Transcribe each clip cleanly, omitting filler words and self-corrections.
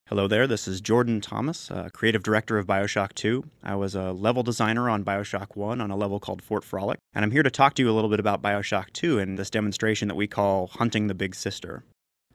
Hello there, this is Jordan Thomas, creative director of Bioshock 2. I was a level designer on Bioshock 1 on a level called Fort Frolic, and I'm here to talk to you a little bit about Bioshock 2 and this demonstration that we call Hunting the Big Sister.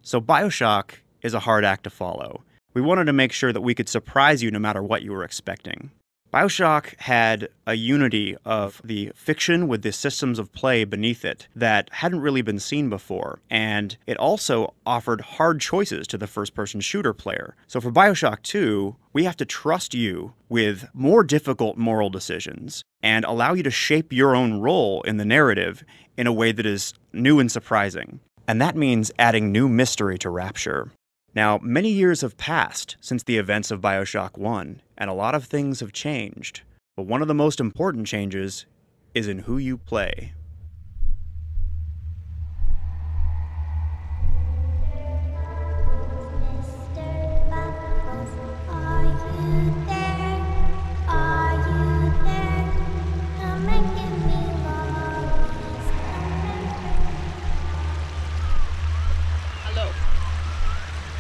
So Bioshock is a hard act to follow. We wanted to make sure that we could surprise you no matter what you were expecting. Bioshock had a unity of the fiction with the systems of play beneath it that hadn't really been seen before, and it also offered hard choices to the first-person shooter player. So for Bioshock 2, we have to trust you with more difficult moral decisions and allow you to shape your own role in the narrative in a way that is new and surprising. And that means adding new mystery to Rapture. Now, many years have passed since the events of Bioshock 1, and a lot of things have changed. But one of the most important changes is in who you play.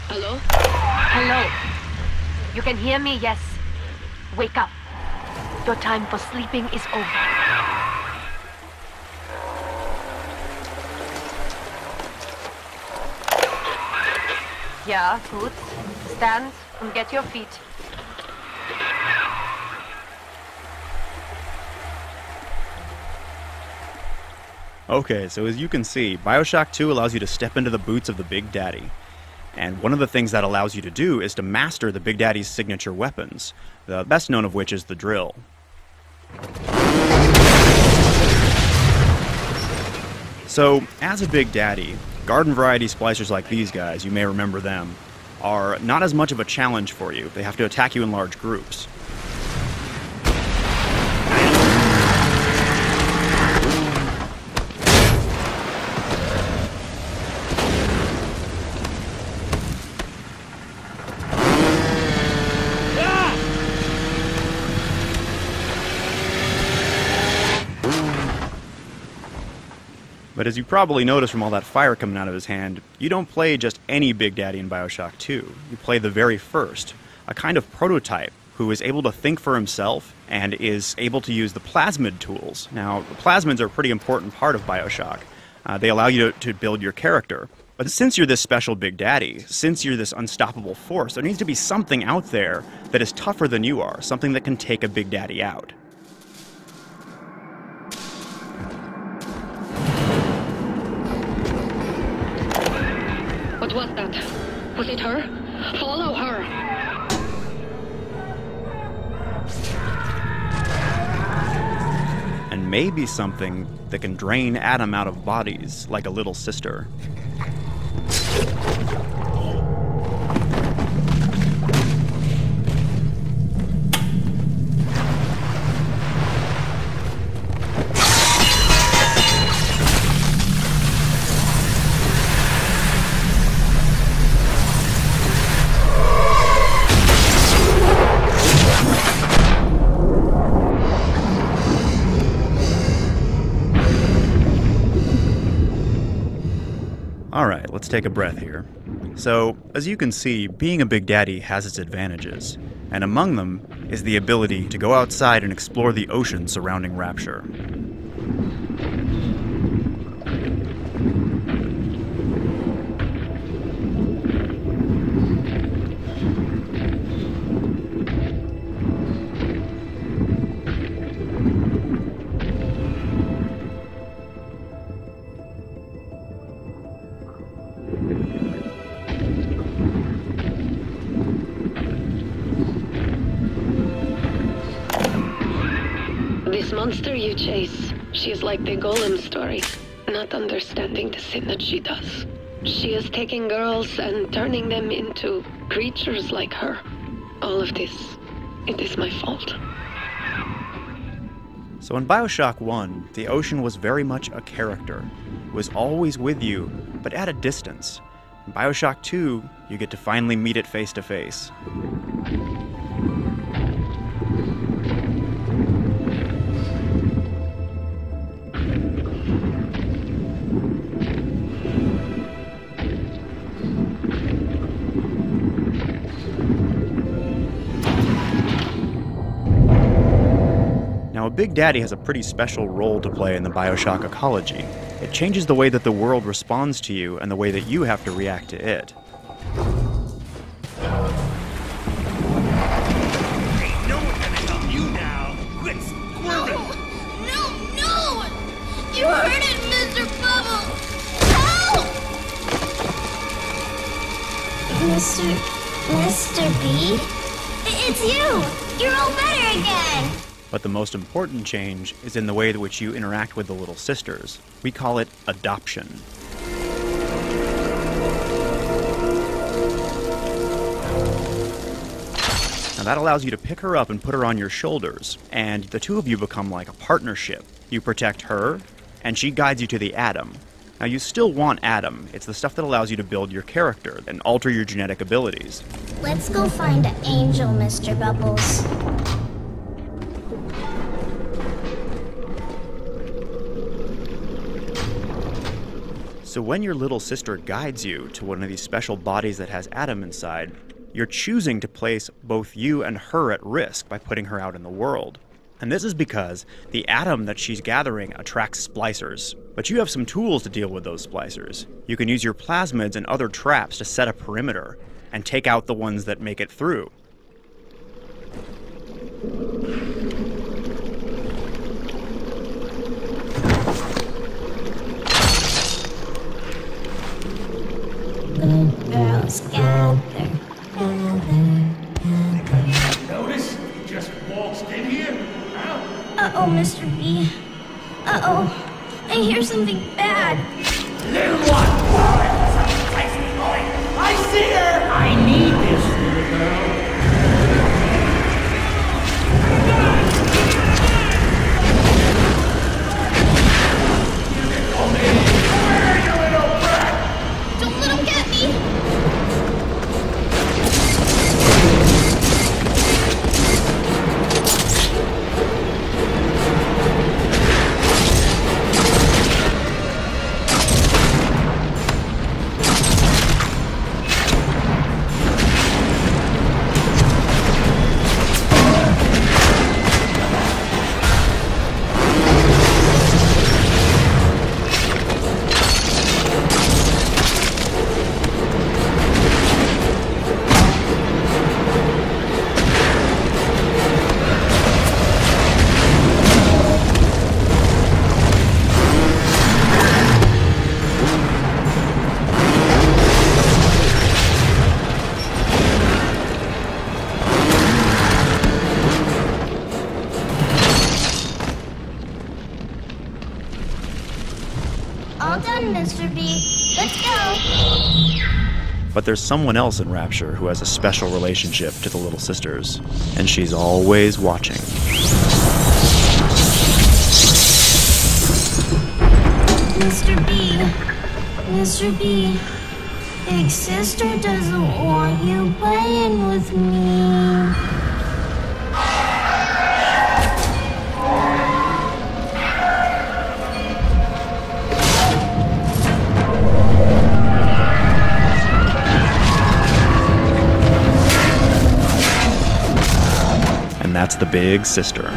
Hello? Hello? You can hear me, yes? Wake up. Your time for sleeping is over. Yeah, good. Stand and get your feet. Okay, so as you can see, Bioshock 2 allows you to step into the boots of the Big Daddy. And one of the things that allows you to do is to master the Big Daddy's signature weapons, the best known of which is the drill. So, as a Big Daddy, garden variety splicers like these guys, you may remember them, are not as much of a challenge for you. They have to attack you in large groups. But as you probably noticed from all that fire coming out of his hand, you don't play just any Big Daddy in Bioshock 2. You play the very first, a kind of prototype who is able to think for himself and is able to use the plasmid tools. Now, the plasmids are a pretty important part of Bioshock. They allow you to build your character. But since you're this special Big Daddy, since you're this unstoppable force, there needs to be something out there that is tougher than you are, something that can take a Big Daddy out. What was that? Was it her? Follow her! And maybe something that can drain Adam out of bodies like a little sister. Alright, let's take a breath here. So, as you can see, being a Big Daddy has its advantages, and among them is the ability to go outside and explore the ocean surrounding Rapture. This monster you chase, she is like the Golem story, not understanding the sin that she does. She is taking girls and turning them into creatures like her. All of this, it is my fault. So in Bioshock 1, the ocean was very much a character. It was always with you, but at a distance. In Bioshock 2, you get to finally meet it face to face. Now, a Big Daddy has a pretty special role to play in the Bioshock ecology. It changes the way that the world responds to you and the way that you have to react to it. Ain't no one gonna help you now. Quit squirming. No! You heard it, Mr. Bubble! Help! Mr. B? It's you! You're all better again! But the most important change is in the way in which you interact with the little sisters. We call it adoption. Now that allows you to pick her up and put her on your shoulders, and the two of you become like a partnership. You protect her, and she guides you to the Atom. Now you still want Atom. It's the stuff that allows you to build your character and alter your genetic abilities. Let's go find Angel, Mr. Bubbles. So when your little sister guides you to one of these special bodies that has Atom inside, you're choosing to place both you and her at risk by putting her out in the world. And this is because the Atom that she's gathering attracts splicers. But you have some tools to deal with those splicers. You can use your plasmids and other traps to set a perimeter and take out the ones that make it through. Good girls gather. Notice you just waltzed in here? Huh? Uh-oh, Mr. B. Uh-oh. I hear something bad. Little one! I see her! I need this little girl. Don't let him get me! All done, Mr. B. Let's go! But there's someone else in Rapture who has a special relationship to the little sisters, and she's always watching. Mr. B. Mr. B. Big sister doesn't want you playing with me. And that's the big sister.